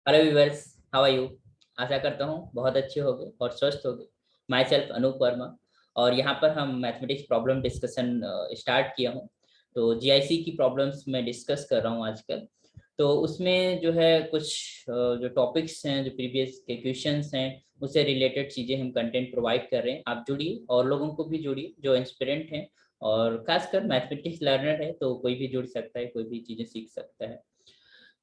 Hello viewers, how are you. आशा करता हूँ बहुत अच्छे होगे और स्वस्थ होगे। माई सेल्फ अनूप वर्मा, और यहाँ पर हम मैथमेटिक्स प्रॉब्लम डिस्कशन स्टार्ट किया हूँ। तो जीआईसी की प्रॉब्लम्स मैं डिस्कस कर रहा हूँ आजकल। तो उसमें जो है कुछ जो टॉपिक्स हैं, जो प्रीवियस के क्वेश्चंस हैं, उससे रिलेटेड चीज़ें हम कंटेंट प्रोवाइड कर रहे हैं। आप जुड़िए और लोगों को भी जुड़िए जो इंस्पिरेंट हैं, और खासकर मैथमेटिक्स लर्नर है तो कोई भी जुड़ सकता है, कोई भी चीज़ें सीख सकता है।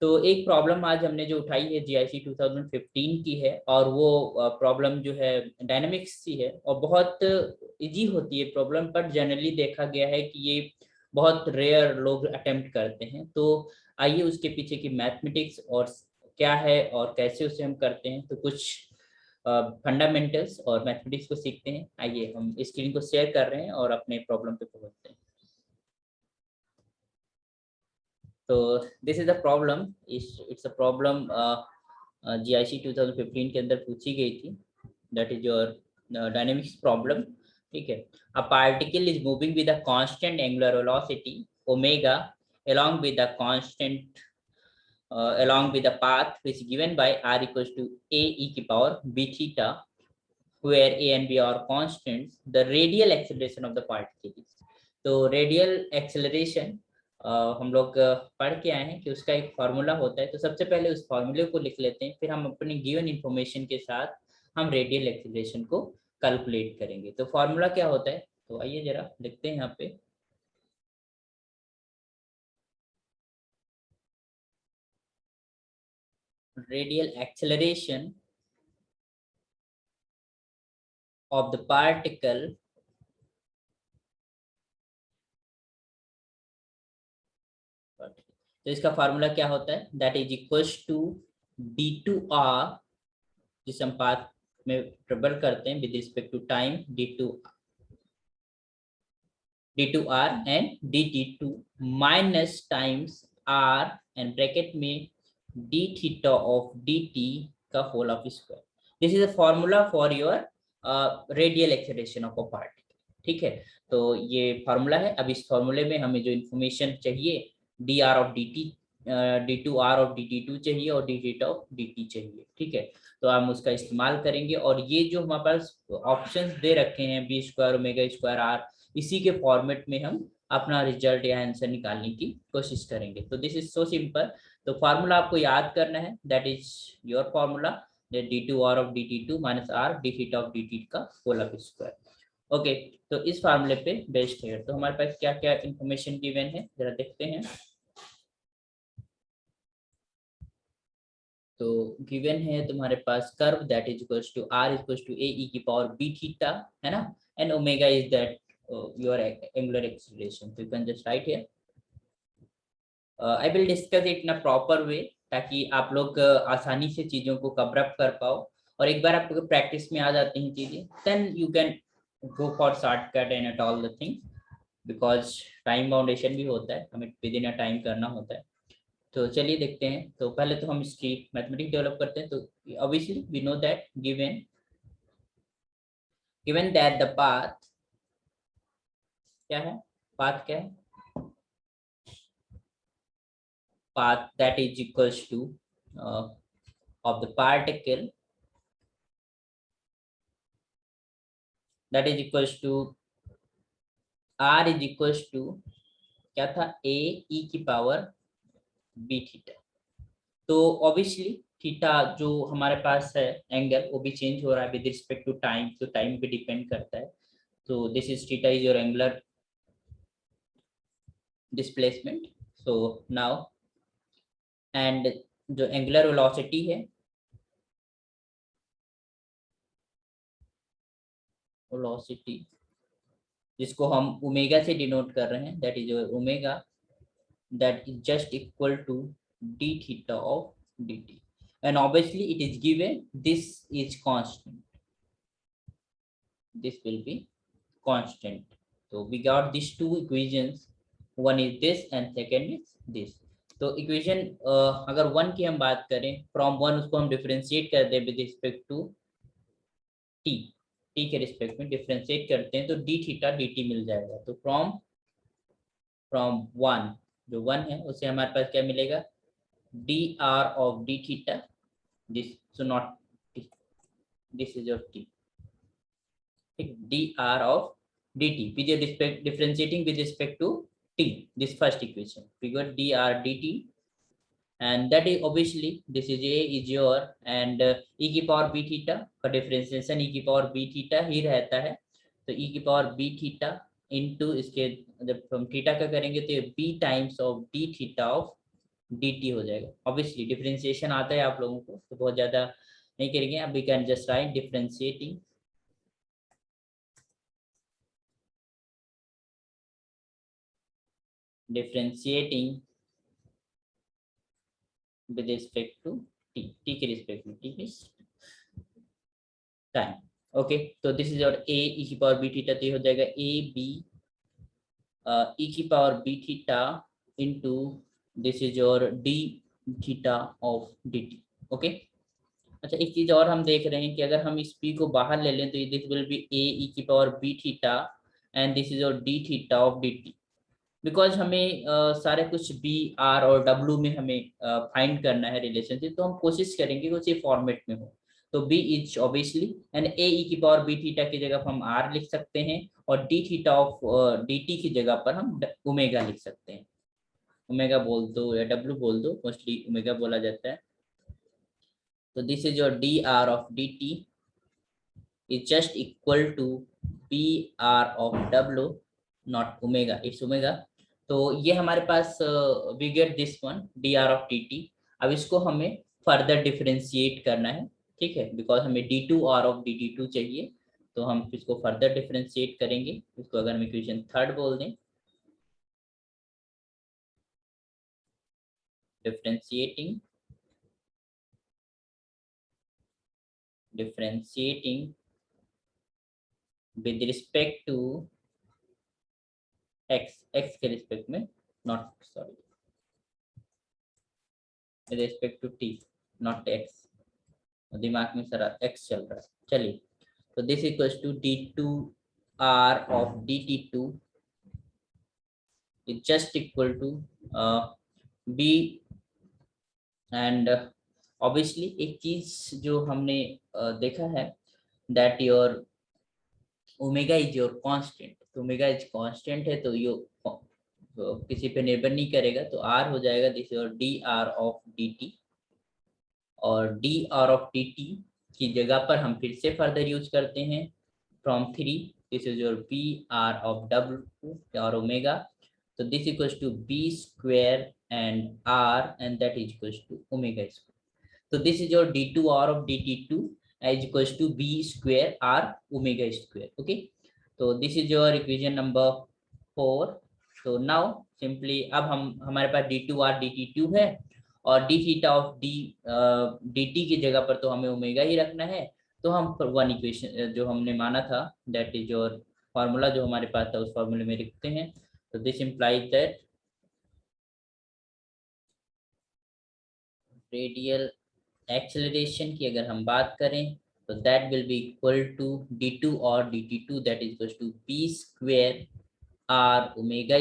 तो एक प्रॉब्लम आज हमने जो उठाई है जीआईसी 2015 की है, और वो प्रॉब्लम जो है डायनामिक्स की है, और बहुत इजी होती है प्रॉब्लम, पर जनरली देखा गया है कि ये बहुत रेयर लोग अटेम्प्ट करते हैं। तो आइए उसके पीछे की मैथमेटिक्स और क्या है और कैसे उसे हम करते हैं, तो कुछ फंडामेंटल्स और मैथमेटिक्स को सीखते हैं। आइए हम स्क्रीन को शेयर कर रहे हैं और अपने प्रॉब्लम पे पहुंचते हैं। तो this is the problem. It's a problem GIC 2015 के अंदर पूछी गई थी। That is your dynamics problem. ठीक है। A particle is moving with a constant angular velocity omega along with the constant along with the path which is given by r equals to a e की power b theta, where a and b are constants. The radial acceleration of the particle is, तो radial acceleration हम लोग पढ़ के आए हैं कि उसका एक फार्मूला होता है। तो सबसे पहले उस फार्मूले को लिख लेते हैं, फिर हम अपनी गिवन इंफॉर्मेशन के साथ हम रेडियल एक्सेलरेशन को कैलकुलेट करेंगे। तो फार्मूला क्या होता है, तो आइए जरा लिखते हैं यहाँ पे। Radial acceleration of the particle, तो इसका फार्मूला क्या होता है, that is equals to d2r, जिसे हम पाथ में ट्रेवल करते हैं with respect to time, d2r एंड dt2 minus times r and bracket में d थीटा ऑफ dt का whole of square. This is a formula for your radial acceleration of a particle. ठीक है। तो ये फार्मूला है। अब इस फार्मूले में हमें जो इन्फॉर्मेशन चाहिए, d r of D t, d two are of D T two चाहिए, और d theta of D t चाहिए। ठीक है। तो हम उसका इस्तेमाल करेंगे, और ये जो हमारे पास ऑप्शंस दे रखे हैं b square omega square r, इसी के फॉर्मेट में हम अपना रिजल्ट या आंसर निकालने की कोशिश करेंगे। तो दिस इज सो सिंपल। तो फार्मूला आपको याद करना है, that is your formula, d two are of D T two minus r d theta of D t का होल ऑफ स्क्वायर। ओके। तो इस फार्मूले पे बेस्ड है। तो हमारे पास क्या क्या इंफॉर्मेशन गिवन है, जरा देखते हैं। तो गिवन है तुम्हारे पास curve that is equals to r equals to a e की पावर बी थीटा, है ना, and omega is that your angular acceleration. तो you can just write here. I will discuss it in a proper way, ताकि आप लोग आसानी से चीजों को कवर अप कर पाओ। और एक बार आपको प्रैक्टिस में आ जाती हैं चीजें, then you can go for shortcut and at all the things, because time boundation भी होता है, हमें विद इन अ टाइम करना होता है। तो चलिए देखते हैं। तो पहले तो हम इसकी मैथमेटिक्स डेवलप करते हैं। तो obviously we know that given that the path, क्या है, पाथ क्या है, path that is equals to of the particle, that is equals to r is equals to क्या था, a e की पावर b थीटा। तो ऑब्वियसली थीटा जो हमारे पास है एंगल, वो भी चेंज हो रहा है विद रिस्पेक्ट टू टाइम, तो टाइम पे डिपेंड करता है। तो this is theta is your angular displacement. So now, and जो एंगुलर वेलोसिटी है, वेलोसिटी जिसको हम ओमेगा से डिनोट कर रहे हैं, that is your omega, that is just equal to d theta of dt, and obviously it is given this is constant, this will be constant. So we got these two equations, one is this and second is this. तो equation अगर one की हम बात करें, from one उसको हम differentiate कर दें with respect to t, t के रिस्पेक्ट में डिफरेंशिएट करते हैं तो डी थीटा डी टी मिल जाएगा। तो फ्रॉम फ्रॉम वन, जो वन है उससे हमारे पास क्या मिलेगा, d r of d theta this, so not t, this is your t, dr of dt with respect differentiating with respect to t, this first equation we got dr dt, and that is obviously this is a is your and e की power b theta का differentiation e की power b theta ही रहता है, तो e की power b theta into इसके जब हम थीटा का करेंगे तो ये b times of d theta of dt हो जाएगा। ऑब्वियसली डिफरेंशिएशन आता है आप लोगों को तो बहुत ज्यादा नहीं करेंगे, अब we can just write differentiating with respect to t के रिस्पेक्ट में, t is टाइम। ओके, तो दिस इज और a e की पावर b थीटा, तो ये हो जाएगा a b e की power b theta into this is और d थीटा ऑफ dt। ओके, अच्छा एक चीज और हम देख रहे हैं कि अगर हम इस p को बाहर ले लें तो this will be a e की power b theta and this is और d theta of dt, because हमें सारे कुछ बी आर और डब्ल्यू में हमें फाइंड करना है रिलेशनशिप, तो हम कोशिश करेंगे कि उसी फॉर्मेट में हो। तो B is obviously and A e की पावर बी थीटा की जगह पर हम आर लिख सकते हैं और d theta of D t की जगह पर हम ओमेगा लिख सकते हैं। ओमेगा बोल दो या डब्ल्यू बोल दो, मोस्टली ओमेगा बोला जाता है। तो this is your d r of D t is just equal to b are of डब्ल्यू नॉट ओमेगा, इट्स ओमेगा। तो ये हमारे पास we get this one d r of D t. अब इसको हमें फर्दर डिफरेंशिएट करना है, ठीक है, बिकॉज हमें d two are of D T two चाहिए, तो हम इसको फर्दर डिफरेंशिएट करेंगे। इसको अगर हम इक्वेशन थर्ड बोल दें, differentiating with respect to x के रिस्पेक्ट में, not sorry with respect to t not x, दिमाग में सारा x चल रहा है। चलिए, तो दिस इक्वल्स टू d2r ऑफ dt2 is just equal to b and obviously एक चीज जो हमने देखा है that your omega is your constant, तो ओमेगा इज कांस्टेंट है तो यो किसी पे निर्भर नहीं करेगा, तो r हो जाएगा this your d r of D t, और d r of D t की जगह पर हम फिर से फर्दर यूज करते हैं from three, this is your B are of W और ओमेगा, तो this equals to B square and R and that is equals to omega square. तो this is your D two are of D T two is equals to b square r omega square। okay, तो this is your equation number 4। तो now simply अब हम हमारे पास d2r dt2 है और d theta of d dt की जगह पर तो हमें ओमेगा ही रखना है, तो हम वन इक्वेशन जो हमने माना था दैट इज योर फार्मूला जो हमारे पास था उस फार्मूले में लिखते हैं। तो this implies that radial acceleration की अगर हम बात करें तो that will be equal to d2 और dt2 that is equal to b square r omega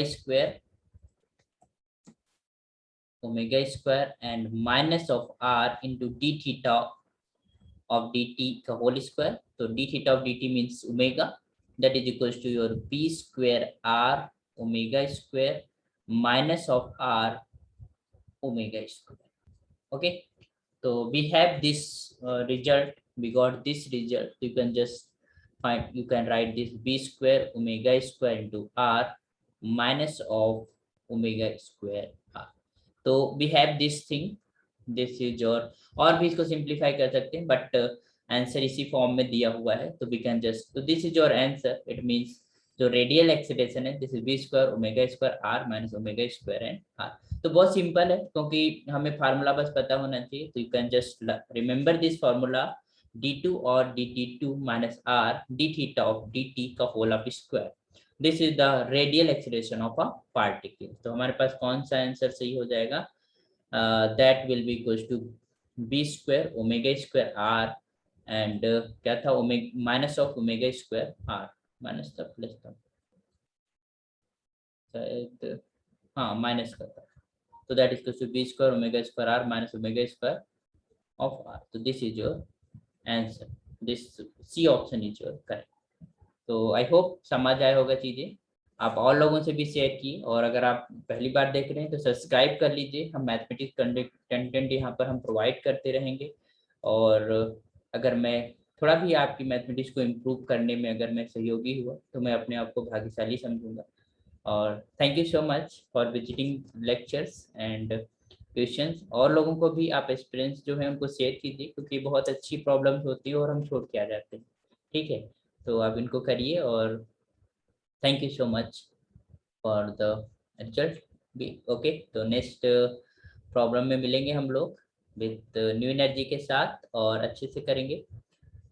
square and minus of r into d theta of dt का होल स्क्वायर। तो d theta of dt means omega that is equal to your b square r omega square minus of r omega square. Okay, so we have this result, we got this result, you can just find, you can write this b square omega square into r minus of omega square r। तो we have this thing, this is your, और भी इसको simplify कर सकते हैं but answer इसी form में दिया हुआ है, तो we can just, तो this is your answer, it means जो रेडियल एक्सेलरेशन है this is b square omega square r minus omega square and r. तो बहुत सिंपल है क्योंकि हमें फार्मूला बस पता होना चाहिए, तो you can just remember this formula d2 और dt2 minus r d theta of dt का whole of square, this is the radial acceleration of a particle. तो हमारे पास कौन सा आंसर सही हो जाएगा, that will be equals to B square omega square r and क्या था omega minus of omega square r minus था प्लस था शायद, हाँ माइनस का था, तो that is to B square omega square r minus omega square of R. So this is your answer. This C option is your correct. तो I hope समझ आया होगा चीजें, आप और लोगों से भी शेयर की, और अगर आप पहली बार देख रहे हैं तो सब्सक्राइब कर लीजिए। हम मैथमेटिक्स कंटेंट यहाँ पर हम प्रोवाइड करते रहेंगे, और अगर मैं थोड़ा भी आपकी मैथमेटिक्स को इम्प्रूव करने में अगर मैं सहयोगी हुआ तो मैं अपने आप को भाग्यशाली समझूंगा। और thank you so much for visiting lectures and questions. और लोगों को भी आप एक्सपीरियंस जो है उनको शेयर कीजिए, क्योंकि बहुत अच्छी प्रॉब्लम्स होती है और हम छोड़ के आ जाते हैं। ठीक है, तो आप इनको करिए, और thank you so much for the result भी। ओके, तो नेक्स्ट प्रॉब्लम में मिलेंगे हम लोग विद न्यू एनर्जी के साथ, और अच्छे से करेंगे।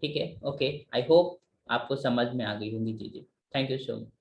ठीक है, ओके, आई होप आपको समझ में आ गई होंगी चीज़ें। Thank you so much.